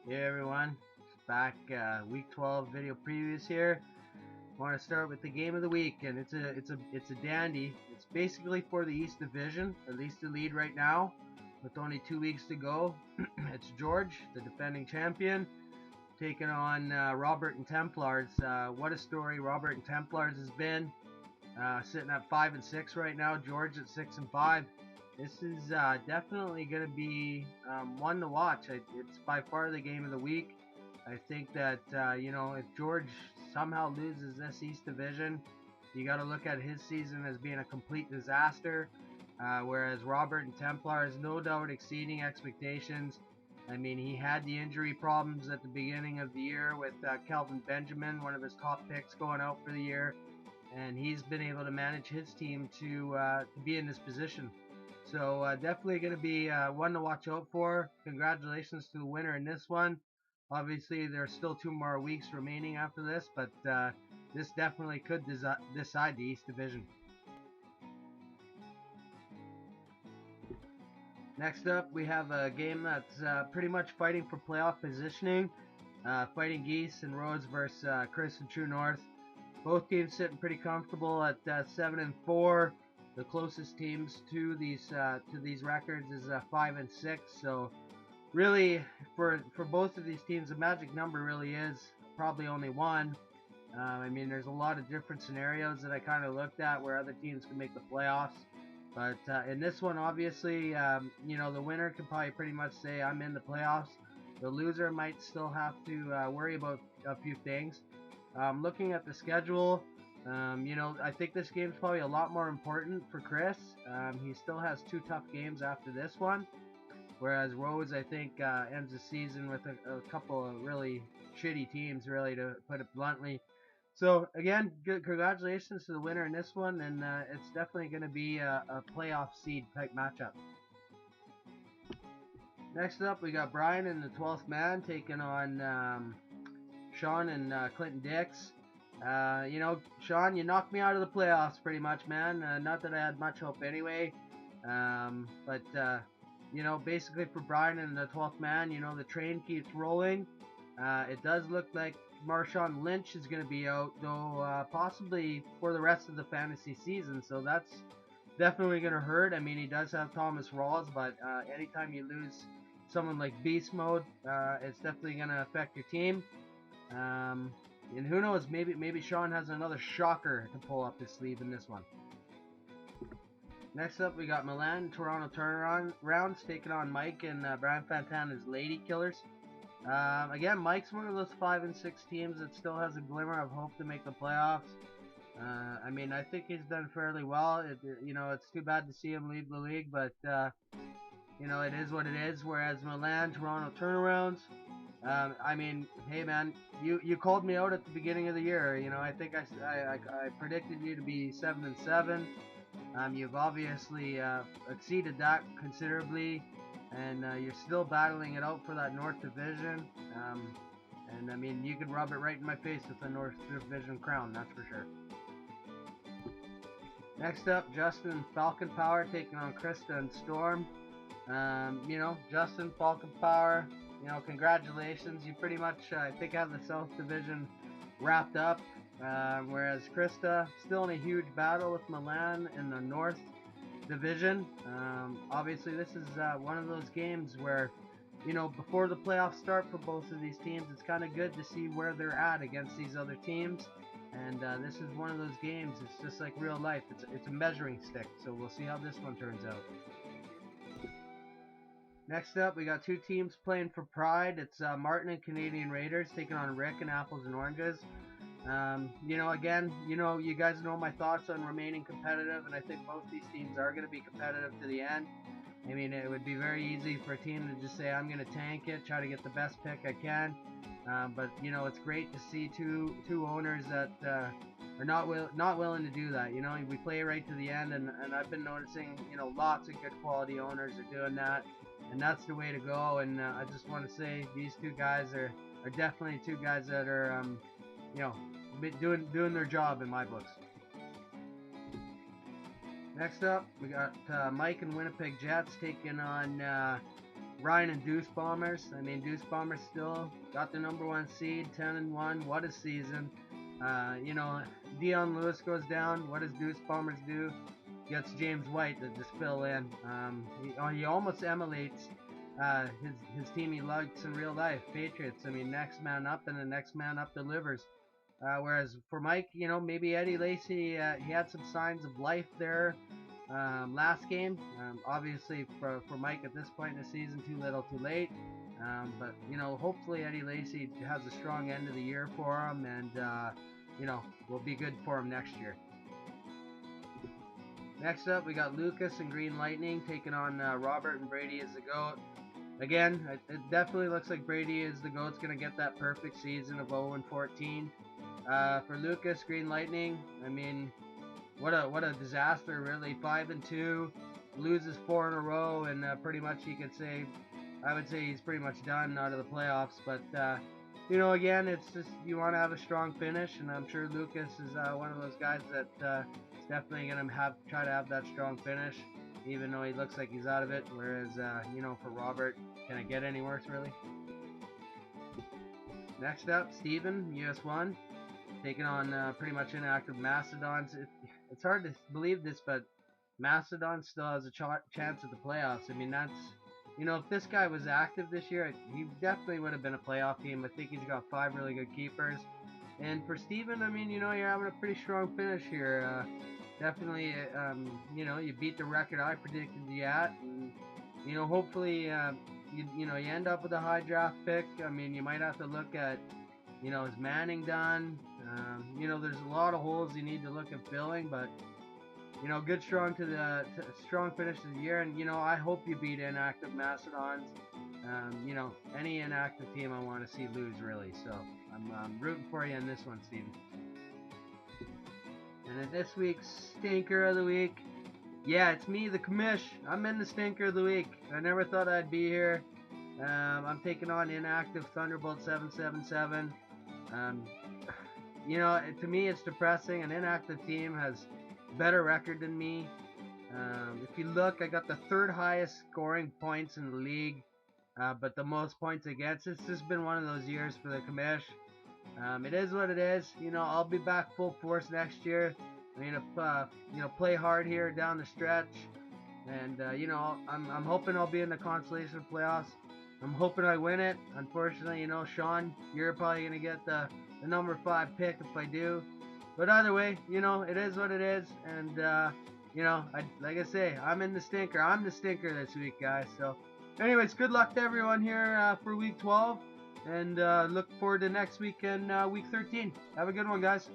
Hey everyone, it's back week 12 video previews here. I want to start with the game of the week, and it's a dandy. It's basically for the East Division, at least the lead right now, with only 2 weeks to go. It's George, the defending champion, taking on Robert and Templars. What a story Robert and Templars has been. Sitting at 5-6 right now. George at 6-5. This is definitely going to be one to watch. It's by far the game of the week. I think that if George somehow loses this East Division, you got to look at his season as being a complete disaster. Whereas Robert and Templar is no doubt exceeding expectations. I mean, he had the injury problems at the beginning of the year with Kelvin Benjamin, one of his top picks, going out for the year, and he's been able to manage his team to be in this position. So definitely going to be one to watch out for. Congratulations to the winner in this one. Obviously, there's still 2 more weeks remaining after this, but this definitely could decide the East Division. Next up, we have a game that's pretty much fighting for playoff positioning. Fighting Geese and Rhodes versus Chris and True North. Both teams sitting pretty comfortable at 7-4. The closest teams to these records is 5-6. So really, for both of these teams, the magic number really is probably only one. I mean, there's a lot of different scenarios that I kind of looked at where other teams can make the playoffs. But in this one, obviously, the winner can probably pretty much say, I'm in the playoffs. The loser might still have to worry about a few things. Looking at the schedule, I think this game's probably a lot more important for Chris. He still has 2 tough games after this one, whereas Rose, I think, ends the season with a couple of really shitty teams, really, to put it bluntly. So again, good congratulations to the winner in this one, and it's definitely going to be a playoff seed type matchup. Next up, we got Brian and the 12th man taking on Sean and Clinton Dix. Sean, you knocked me out of the playoffs pretty much, man. Not that I had much hope anyway. But basically for Brian and the 12th man, the train keeps rolling. It does look like Marshawn Lynch is going to be out, though possibly for the rest of the fantasy season. So that's definitely going to hurt. I mean, he does have Thomas Rawls, but anytime you lose someone like Beast Mode, it's definitely going to affect your team. And who knows, maybe Sean has another shocker to pull up his sleeve in this one. Next up, we got Milan Toronto Turnarounds taking on Mike and Brian Fantana's Lady Killers. Again, Mike's one of those 5-6 teams that still has a glimmer of hope to make the playoffs. I mean, I think he's done fairly well. It's too bad to see him leave the league, but it is what it is. Whereas Milan Toronto Turnarounds, I mean, hey man, you called me out at the beginning of the year. I think I predicted you to be 7-7. You've obviously exceeded that considerably, and you're still battling it out for that North Division. And I mean, you could rub it right in my face with the North Division crown, that's for sure. Next up, Justin and Falcon Power taking on Krista and Storm. Justin, Falcon Power, congratulations. You pretty much, I think, have the South Division wrapped up. Whereas Krista, still in a huge battle with Milan in the North Division. Obviously, this is one of those games where, before the playoffs start for both of these teams, it's kind of good to see where they're at against these other teams. And this is one of those games. It's just like real life. It's a measuring stick. So we'll see how this one turns out. Next up, we got 2 teams playing for pride. It's Martin and Canadian Raiders taking on Rick and Apples and Oranges. Again, you guys know my thoughts on remaining competitive, and I think both these teams are going to be competitive to the end. I mean, it would be very easy for a team to just say, I'm going to tank it, try to get the best pick I can. But it's great to see two owners that are not willing to do that. We play right to the end, and I've been noticing, lots of good quality owners are doing that. And that's the way to go. And I just want to say these 2 guys are definitely 2 guys that are, doing their job in my books. Next up, we got Mike and Winnipeg Jets taking on Ryan and Deuce Bombers. I mean, Deuce Bombers still got the #1 seed, 10-1. What a season! You know, Dion Lewis goes down. What does Deuce Bombers do? Gets James White to just fill in. He almost emulates his team he likes in real life, Patriots. I mean, next man up, and the next man up delivers. Whereas for Mike, you know, maybe Eddie Lacy, he had some signs of life there last game. Obviously, for Mike at this point in the season, too little, too late. But you know, hopefully Eddie Lacy has a strong end of the year for him, and you know, will be good for him next year. Next up, we got Lucas and Green Lightning taking on Robert and Brady as the GOAT. Again, it definitely looks like Brady is the GOAT's going to get that perfect season of 0-14. For Lucas, Green Lightning, I mean, what a disaster, really. 5-2, loses 4 in a row, and pretty much I would say he's pretty much done out of the playoffs. But you know, again, it's just you want to have a strong finish, and I'm sure Lucas is one of those guys that is definitely going to try to have that strong finish, even though he looks like he's out of it. Whereas you know, for Robert, can it get any worse, really? Next up, Steven, US1, taking on pretty much inactive Mastodons. It's hard to believe this, but Macedon still has a chance at the playoffs. I mean, that's, you know, if this guy was active this year, he definitely would have been a playoff team. I think he's got 5 really good keepers. And for Steven, I mean, you know, you're having a pretty strong finish here. Definitely, you know, you beat the record I predicted you at. And, you know, hopefully, you know, you end up with a high draft pick. I mean, you might have to look at, you know, is Manning done? You know, there's a lot of holes you need to look at filling, but you know, good strong strong finish to the year, and you know, I hope you beat inactive Mastodons. You know, any inactive team I want to see lose, really. So I'm rooting for you in this one, Steven. And in this week's stinker of the week, yeah, it's me, the commish. I'm in the stinker of the week. I never thought I'd be here. I'm taking on inactive Thunderbolt 777. You know, to me, it's depressing. An inactive team has better record than me. If you look, I got the 3rd highest scoring points in the league, but the most points against. It's just been one of those years for the commish. It is what it is. You know, I'll be back full force next year. I'm gonna, you know, play hard here down the stretch, and you know, I'm hoping I'll be in the consolation playoffs. I'm hoping I win it. Unfortunately, you know, Sean, you're probably gonna get the #5 pick if I do. But either way, you know, it is what it is, and you know, like I say, I'm in the stinker. I'm the stinker this week, guys. So, anyways, good luck to everyone here for week 12, and look forward to next week and week 13. Have a good one, guys.